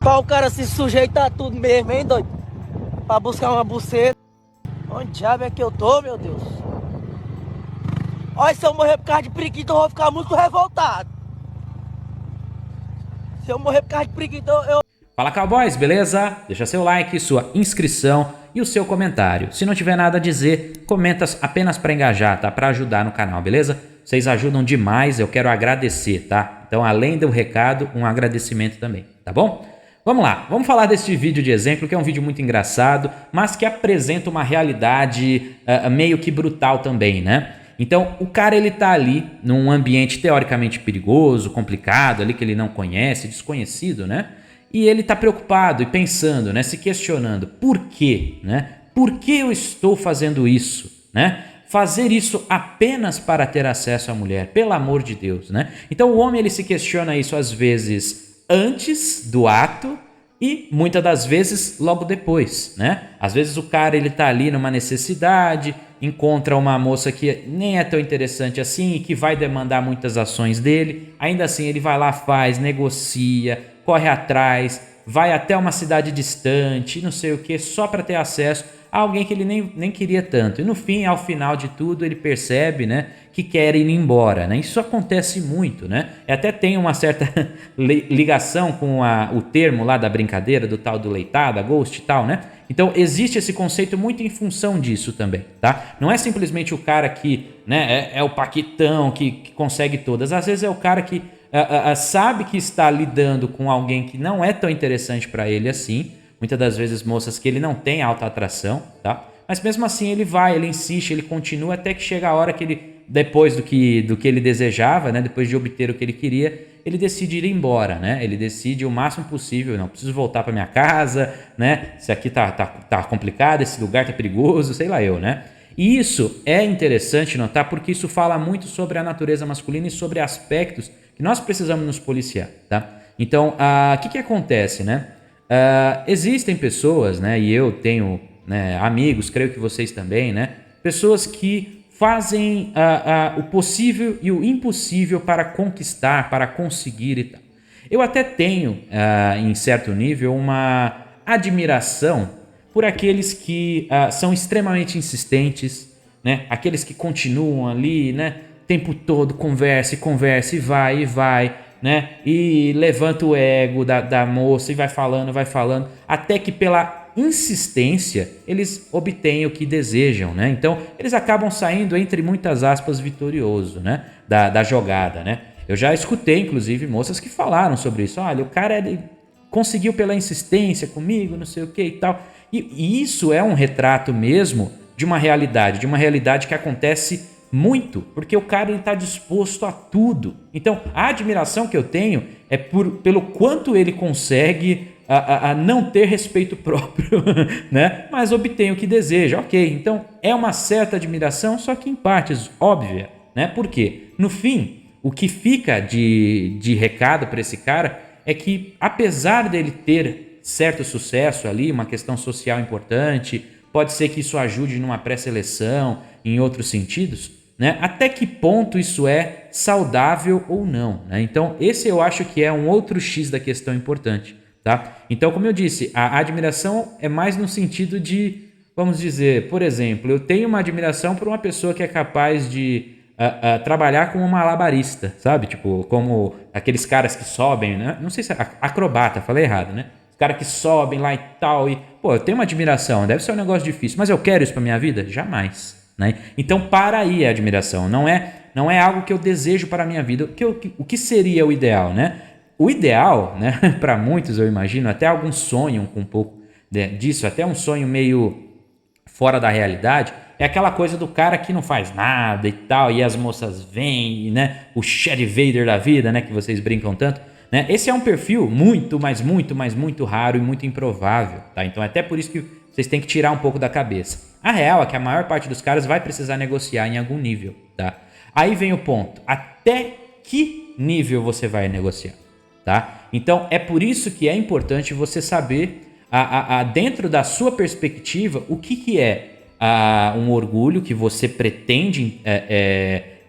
Pra o cara se sujeitar a tudo mesmo, hein, doido? Pra buscar uma buceta. Onde diabo é que eu tô, meu Deus? Olha, se eu morrer por causa de preguiça, eu vou ficar muito revoltado. Se eu morrer por causa de preguiça, eu... Fala, cowboys, beleza? Deixa seu like, sua inscrição e o seu comentário. Se não tiver nada a dizer, comenta apenas para engajar, tá? Para ajudar no canal, beleza? Vocês ajudam demais, eu quero agradecer, tá? Então, além do recado, um agradecimento também, tá bom? Vamos lá, vamos falar desse vídeo de exemplo, que é um vídeo muito engraçado, mas que apresenta uma realidade meio que brutal também, né? Então, o cara, ele tá ali num ambiente teoricamente perigoso, complicado, ali que ele não conhece, desconhecido, né? E ele tá preocupado e pensando, né? Se questionando, por quê, né? Por que eu estou fazendo isso, né? Fazer isso apenas para ter acesso à mulher, pelo amor de Deus, né? Então, o homem, ele se questiona isso às vezes antes do ato e muitas das vezes logo depois, né? Às vezes o cara, ele tá ali numa necessidade, encontra uma moça que nem é tão interessante assim e que vai demandar muitas ações dele, ainda assim ele vai lá, faz, negocia, corre atrás, vai até uma cidade distante, não sei o que, só para ter acesso a alguém que ele nem queria tanto. E no fim, ao final de tudo, ele percebe, né, que quer ir embora, né? Isso acontece muito, né? E até tem uma certa ligação com o termo lá da brincadeira, do tal do leitada, ghost e tal, né? Então existe esse conceito muito em função disso também, tá? Não é simplesmente o cara que, né, é o paquitão que consegue todas. Às vezes é o cara que sabe que está lidando com alguém que não é tão interessante para ele assim. Muitas das vezes moças que ele não tem alta atração, tá? Mas mesmo assim ele vai, ele insiste, ele continua até que chega a hora que ele, depois do que ele desejava, né? Depois de obter o que ele queria, ele decide ir embora, né? Ele decide o máximo possível, não preciso voltar para minha casa, né? Se aqui tá complicado, esse lugar tá perigoso, sei lá eu, né? E isso é interessante notar porque isso fala muito sobre a natureza masculina e sobre aspectos que nós precisamos nos policiar, tá? Então, o que acontece, né? Existem pessoas, né? E eu tenho, né, amigos, creio que vocês também, né? Pessoas que fazem o possível e o impossível para conquistar, para conseguir e tal. Eu até tenho, em certo nível, uma admiração por aqueles que são extremamente insistentes, né? Aqueles que continuam ali, né? O tempo todo conversa e vai, né? E levanta o ego da moça e vai falando, até que pela insistência eles obtêm o que desejam, né? Então eles acabam saindo, entre muitas aspas, vitorioso, né? Da jogada, né? Eu já escutei, inclusive, moças que falaram sobre isso. Olha, o cara ele conseguiu pela insistência comigo, não sei o que e tal. E isso é um retrato mesmo de uma realidade que acontece muito, porque o cara está disposto a tudo. Então, a admiração que eu tenho é pelo quanto ele consegue não ter respeito próprio, né? Mas obtém o que deseja. Ok, então é uma certa admiração, só que em partes óbvia, né? Por quê? No fim, o que fica de recado para esse cara é que, apesar dele ter certo sucesso ali, uma questão social importante, pode ser que isso ajude numa pré-seleção, em outros sentidos, né? Até que ponto isso é saudável ou não, né? Então esse eu acho que é um outro X da questão importante, tá? Então, como eu disse, a admiração é mais no sentido de, vamos dizer, por exemplo, eu tenho uma admiração por uma pessoa que é capaz de trabalhar como um malabarista, sabe? Tipo, como aqueles caras que sobem, né? Não sei se é acrobata, falei errado, né? Os caras que sobem lá e tal e, pô, eu tenho uma admiração, deve ser um negócio difícil, mas eu quero isso pra minha vida? Jamais, né? Então, para aí a admiração, não é algo que eu desejo para a minha vida. O que seria o ideal, né? O ideal, né, para muitos eu imagino, até alguns sonham com um pouco disso, até um sonho meio fora da realidade, é aquela coisa do cara que não faz nada e tal, e as moças vêm, né? O Shed Vader da vida, né? Que vocês brincam tanto, né? Esse é um perfil muito raro e muito improvável, tá? Então é até por isso que vocês têm que tirar um pouco da cabeça. A real é que a maior parte dos caras vai precisar negociar em algum nível, tá? Aí vem o ponto, até que nível você vai negociar, tá? Então é por isso que é importante você saber, dentro da sua perspectiva, o que é um orgulho que você pretende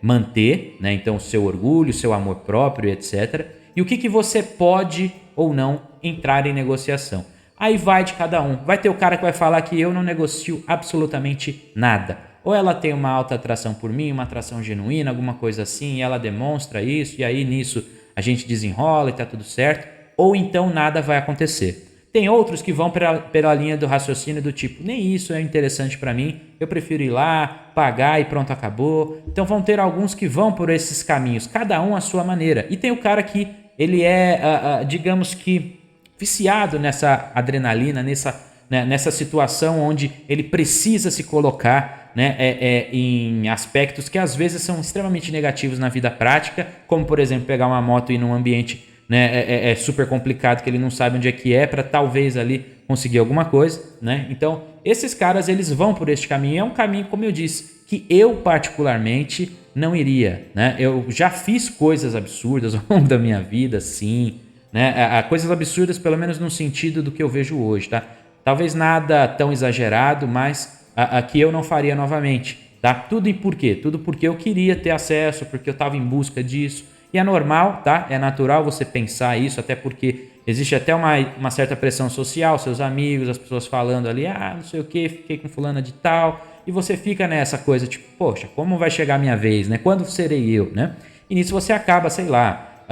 manter, né? Então, o seu orgulho, seu amor próprio, etc. E o que você pode ou não entrar em negociação. Aí vai de cada um. Vai ter o cara que vai falar que eu não negocio absolutamente nada. Ou ela tem uma alta atração por mim, uma atração genuína, alguma coisa assim, e ela demonstra isso, e aí nisso a gente desenrola e tá tudo certo. Ou então nada vai acontecer. Tem outros que vão pela linha do raciocínio do tipo, nem isso é interessante para mim, eu prefiro ir lá, pagar e pronto, acabou. Então vão ter alguns que vão por esses caminhos, cada um à sua maneira. E tem o cara que ele é, digamos que, viciado nessa adrenalina, nessa situação onde ele precisa se colocar, né, em aspectos que às vezes são extremamente negativos na vida prática, como por exemplo pegar uma moto e ir num ambiente, né, é super complicado que ele não sabe onde é que é para talvez ali conseguir alguma coisa, né? Então esses caras eles vão por este caminho, é um caminho, como eu disse, que eu particularmente não iria, né? Eu já fiz coisas absurdas ao longo da minha vida, sim, né? Coisas absurdas pelo menos no sentido do que eu vejo hoje, tá? Talvez nada tão exagerado, mas que eu não faria novamente, tá? Tudo por quê? Tudo porque eu queria ter acesso, porque eu estava em busca disso. E é normal, tá? É natural você pensar isso, até porque existe até uma certa pressão social, seus amigos, as pessoas falando ali, não sei o que, fiquei com fulana de tal, e você fica nessa coisa, tipo, poxa, como vai chegar a minha vez, né? Quando serei eu, né? E nisso você acaba, sei lá,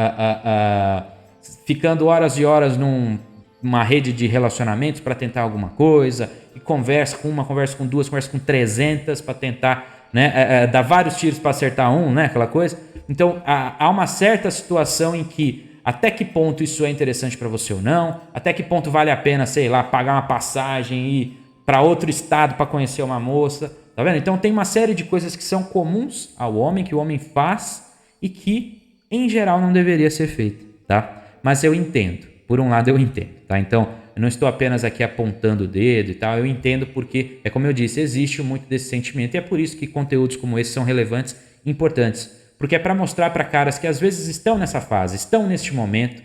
ficando horas e horas numa rede de relacionamentos para tentar alguma coisa, e conversa com uma, conversa com duas, conversa com 300 para tentar, né, dar vários tiros para acertar um, né, aquela coisa. Então há uma certa situação em que até que ponto isso é interessante para você ou não, até que ponto vale a pena, sei lá, pagar uma passagem e ir para outro estado para conhecer uma moça, tá vendo? Então tem uma série de coisas que são comuns ao homem, que o homem faz e que em geral não deveria ser feito, tá? Mas eu entendo, por um lado eu entendo, tá? Então eu não estou apenas aqui apontando o dedo e tal, eu entendo porque, é como eu disse, existe muito desse sentimento e é por isso que conteúdos como esse são relevantes e importantes, porque é para mostrar para caras que às vezes estão nessa fase, estão neste momento,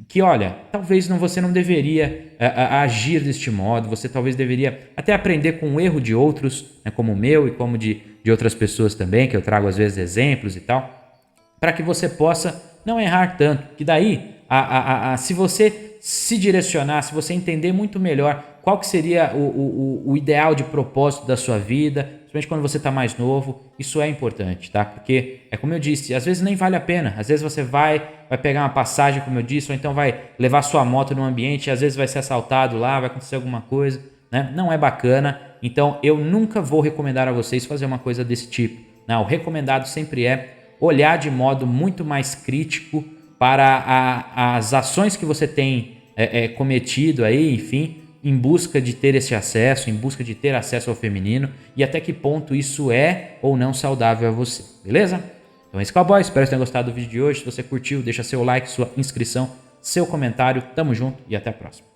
que olha, talvez você não deveria agir deste modo, você talvez deveria até aprender com o erro de outros, né, como o meu e como de outras pessoas também, que eu trago às vezes exemplos e tal, para que você possa não errar tanto, que daí, se você se direcionar, se você entender muito melhor qual que seria o ideal de propósito da sua vida, principalmente quando você está mais novo, isso é importante, tá? Porque, é como eu disse, às vezes nem vale a pena, às vezes você vai pegar uma passagem, como eu disse, ou então vai levar sua moto num ambiente, às vezes vai ser assaltado lá, vai acontecer alguma coisa, né? Não é bacana, então eu nunca vou recomendar a vocês fazer uma coisa desse tipo. Não, o recomendado sempre é olhar de modo muito mais crítico para as ações que você tem cometido aí, enfim, em busca de ter esse acesso, em busca de ter acesso ao feminino e até que ponto isso é ou não saudável a você, beleza? Então é isso, cowboy, espero que tenham gostado do vídeo de hoje. Se você curtiu, deixa seu like, sua inscrição, seu comentário, tamo junto e até a próxima.